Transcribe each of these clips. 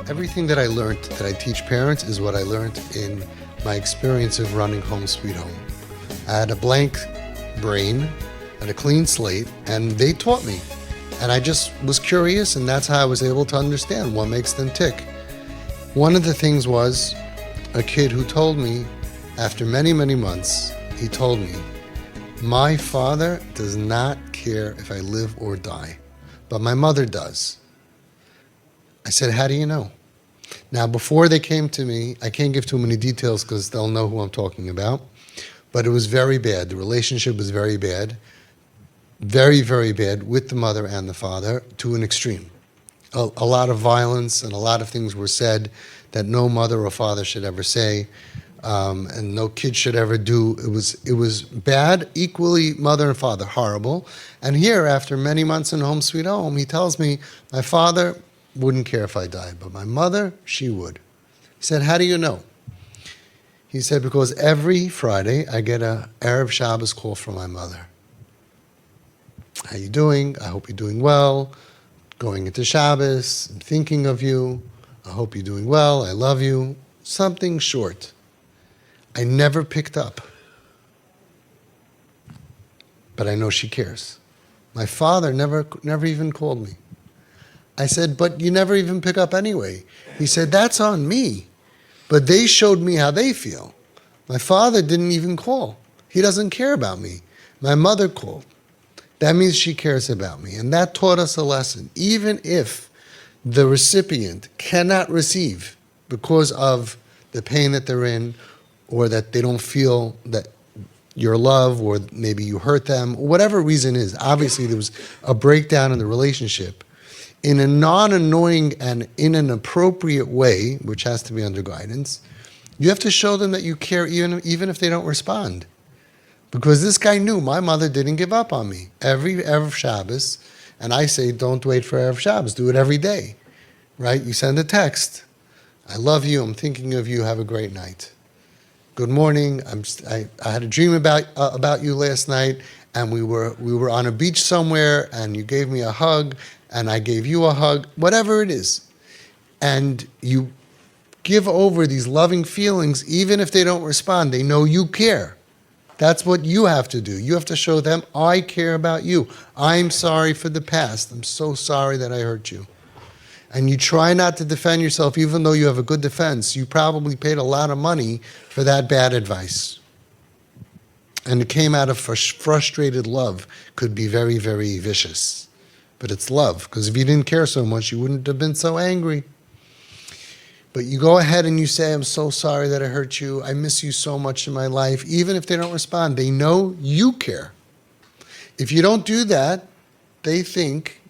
everything that I learned that I teach parents is what I learned in my experience of running Home Sweet Home. I had a blank brain and a clean slate, and they taught me. And I just was curious, and that's how I was able to understand what makes them tick. One of the things was a kid who told me, after many, many months, he told me, my father does not care if I live or die, but my mother does. I said, how do you know? Now, before they came to me, I can't give too many details because they'll know who I'm talking about, but it was very bad. The relationship was very bad, very, very bad with the mother and the father to an extreme. A lot of violence and a lot of things were said that no mother or father should ever say, and no kid should ever do. It was bad, equally mother and father, horrible. And here, after many months in Home Sweet Home, he tells me, my father wouldn't care if I died, but my mother, she would. He said, how do you know? He said, because every Friday I get a Erev Shabbos call from my mother. How you doing? I hope you're doing well. Going into Shabbos, I'm thinking of you. I hope you're doing well. I love you. Something short. I never picked up. But I know she cares. My father never even called me. I said, but you never even pick up anyway. He said, that's on me. But they showed me how they feel. My father didn't even call. He doesn't care about me. My mother called. That means she cares about me. And that taught us a lesson. Even if the recipient cannot receive because of the pain that they're in, or that they don't feel that your love, or maybe you hurt them, or whatever reason is, obviously there was a breakdown in the relationship, in a non-annoying and in an appropriate way, which has to be under guidance, you have to show them that you care even if they don't respond. Because this guy knew my mother didn't give up on me. Every Erev Shabbos, and I say don't wait for Erev Shabbos, do it every day, right? You send a text. I love you, I'm thinking of you, have a great night. Good morning, I had a dream about you last night, and we were on a beach somewhere, and you gave me a hug, and I gave you a hug, whatever it is. And you give over these loving feelings, even if they don't respond, they know you care. That's what you have to do. You have to show them, I care about you. I'm sorry for the past. I'm so sorry that I hurt you. And you try not to defend yourself, even though you have a good defense. You probably paid a lot of money for that bad advice. And it came out of frustrated love. Could be very, very vicious. But it's love, because if you didn't care so much, you wouldn't have been so angry. But you go ahead and you say, I'm so sorry that I hurt you. I miss you so much in my life. Even if they don't respond, they know you care. If you don't do that, they think,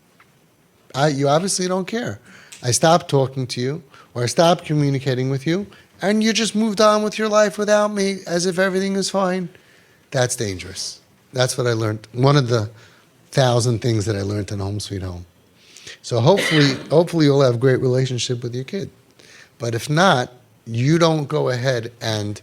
you obviously don't care. I stopped talking to you, or I stopped communicating with you, and you just moved on with your life without me as if everything is fine. That's dangerous. That's what I learned. One of the 1,000 things that I learned in Home Sweet Home. So hopefully you'll have a great relationship with your kid. But if not, you don't go ahead and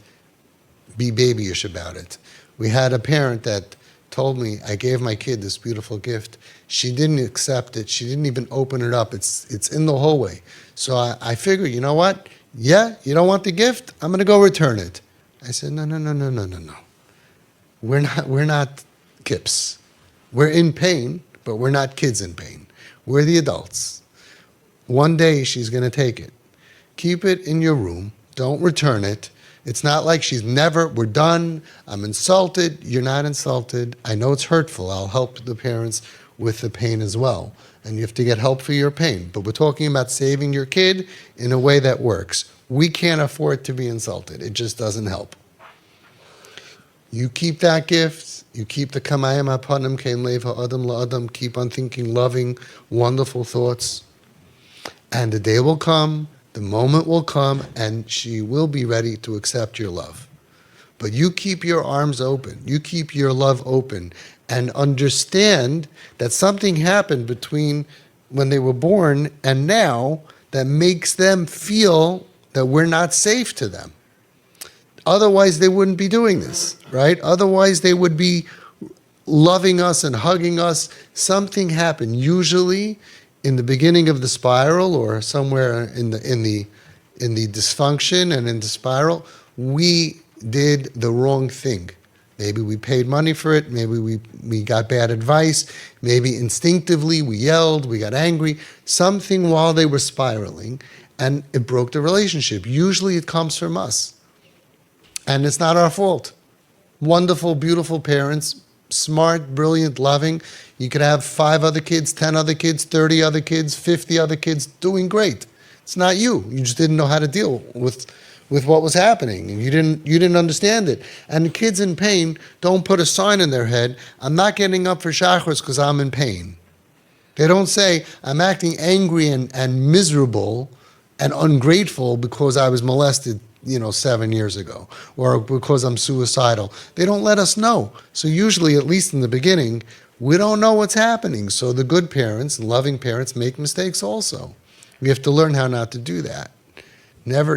be babyish about it. We had a parent that told me, I gave my kid this beautiful gift. She didn't accept it. She didn't even open it up. It's in the hallway. So I figured, you know what? Yeah, you don't want the gift? I'm going to go return it. I said, no. We're not kips. We're in pain, but we're not kids in pain. We're the adults. One day she's going to take it. Keep it in your room. Don't return it. It's not like we're done, I'm insulted. You're not insulted. I know it's hurtful. I'll help the parents with the pain as well. And you have to get help for your pain. But we're talking about saving your kid in a way that works. We can't afford to be insulted. It just doesn't help. You keep that gift. You keep the kamayim hapanim kein lev ha'adam la'adam. Keep on thinking loving, wonderful thoughts. And the day will come, the moment will come, and she will be ready to accept your love. But you keep your arms open. You keep your love open. And understand that something happened between when they were born and now that makes them feel that we're not safe to them. Otherwise, they wouldn't be doing this, right? Otherwise, they would be loving us and hugging us. Something happened. Usually, in the beginning of the spiral or somewhere in the dysfunction and in the spiral, we did the wrong thing. Maybe we paid money for it. Maybe we got bad advice. Maybe instinctively we yelled, we got angry, something while they were spiraling, and it broke the relationship. Usually it comes from us. And it's not our fault. Wonderful, beautiful parents, smart, brilliant, loving. You could have 5 other kids, 10 other kids, 30 other kids, 50 other kids doing great. It's not you. You just didn't know how to deal with what was happening, and you didn't understand it. And the kids in pain don't put a sign in their head, I'm not getting up for shacharis because I'm in pain. They don't say, I'm acting angry and miserable and ungrateful because I was molested 7 years ago, or because I'm suicidal. They don't let us know. So usually, at least in the beginning, we don't know what's happening. So the good parents and loving parents make mistakes also. We have to learn how not to do that. Never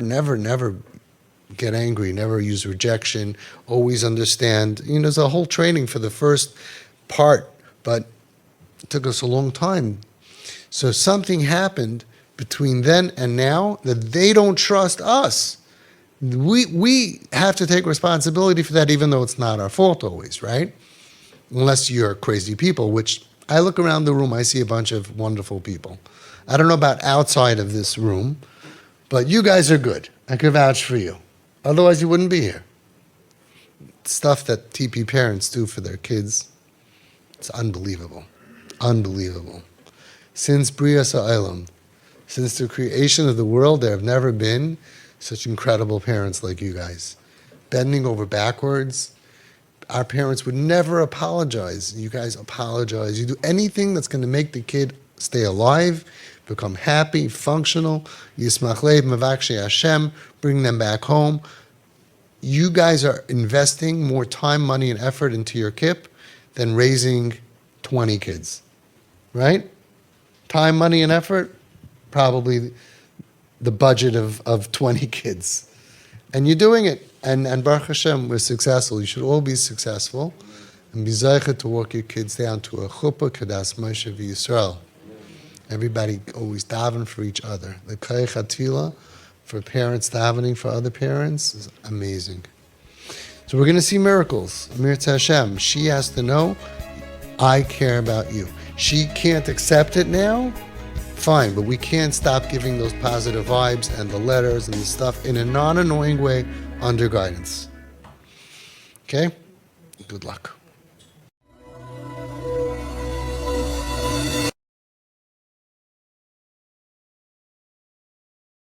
get angry, never use rejection, always understand. There's a whole training for the first part, but it took us a long time. So something happened between then and now that they don't trust us. We have to take responsibility for that, even though it's not our fault always, right? Unless you're crazy people, which I look around the room, I see a bunch of wonderful people. I don't know about outside of this room, but you guys are good. I could vouch for you. Otherwise, you wouldn't be here. Stuff that TP parents do for their kids, it's unbelievable. Unbelievable. Since Brias Ha'olam, since the creation of the world, there have never been such incredible parents like you guys. Bending over backwards. Our parents would never apologize. You guys apologize. You do anything that's going to make the kid stay alive, become happy, functional. Yismach Lev Mevakshei Hashem, bring them back home. You guys are investing more time, money, and effort into your kip than raising 20 kids, right? Time, money, and effort, probably the budget of 20 kids. And you're doing it. And Baruch Hashem, we're successful. You should all be successful. And be zeichet to walk your kids down to a chuppah kadas Moshe v'Yisrael. Everybody always daven for each other. The koach hatfilah for parents davening for other parents is amazing. So we're going to see miracles. Mirza Hashem. She has to know, I care about you. She can't accept it now. Fine, but we can't stop giving those positive vibes and the letters and the stuff in a non-annoying way under guidance. Okay? Good luck.